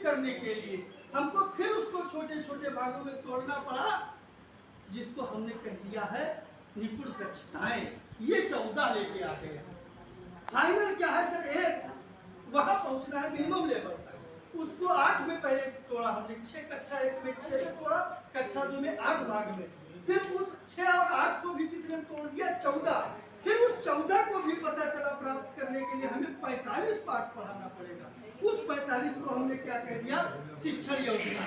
सुनिश्चित करने के लिए हमको फिर उसको छोटे छोटे भागों में तोड़ना पड़ा, जिसको हमने कह दिया है निपुण दक्षताएं। ये 14 लेके आ गए। फाइनल क्या है सर, एक वहां पहुंचना है मिनिमम लेवल तक, उसको 8 में पहले तोड़ा हमने, 6 कक्षा 1 में 6 में तोड़ा, कक्षा 2 में 8 भाग में, फिर उस 6 और 8 को भी कितने में तोड़ दिया, 14। फिर उस 14 को भी पता चला प्राप्त करने के लिए हमें 45 पाठ पढ़ाना पड़ेगा। उस 45 को हमने क्या कह दिया, शिक्षण योजना।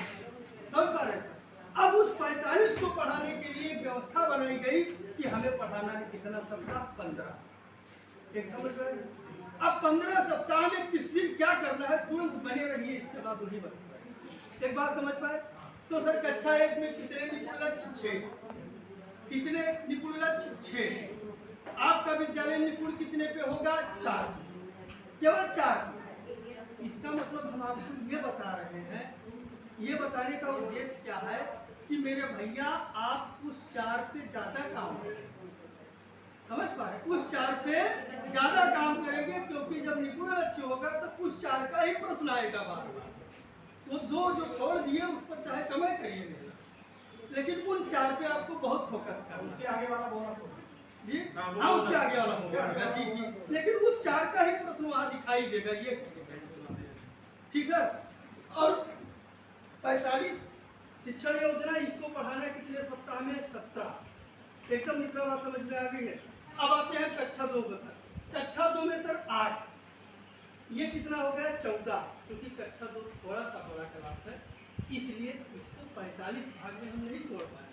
सब पा रहे सर। अब उस 45 को पढ़ाने के लिए एक व्यवस्था बनाई गई कि हमें पढ़ाना है कितना सप्ताह, 15। एक समझ रहे हैं? अब 15 सप्ताह में किस दिन क्या करना है, तुरंत बने रहिए, इसके बाद वही बता। एक बात समझ पाए तो सर, कक्षा 1 में कितने निपुण लक्ष्य, 6। कितने निपुण लक्ष्य, 6। आपका विद्यालय निपुण कितने पे होगा, 4, केवल 4। इसका मतलब हम आपको ये बता रहे हैं, ये बताने का उद्देश्य क्या है कि मेरे भैया आप उस 4 पे ज्यादा काम करें। समझ पा रहे, उस 4 पे ज्यादा काम करेंगे, क्योंकि जब निपुण लक्ष्य होगा तो उस 4 का ही प्रश्न आएगा बार बार। वो 2 जो छोड़ दिए उस पर चाहे कमाई करिए, लेकिन उन 4 पे आपको बहुत फोकस करना। उसके आगे वाला बोला जी हाँ, उसके आगे वाला होगा जी जी, लेकिन उस 4 का ही प्रश्न वहां दिखाई देगा, ये ठीक है। और 45 शिक्षण योजना, इसको पढ़ाना कितने सप्ताह में, 17। एकदम निकला बात समझ में आ गई है। अब आते हैं कक्षा 2 पर। कक्षा 2 में सर 8, ये कितना हो गया, 14। क्योंकि कक्षा 2 थोड़ा सा बड़ा क्लास है, इसलिए इसको 45 भाग में हम नहीं तोड़ पाए।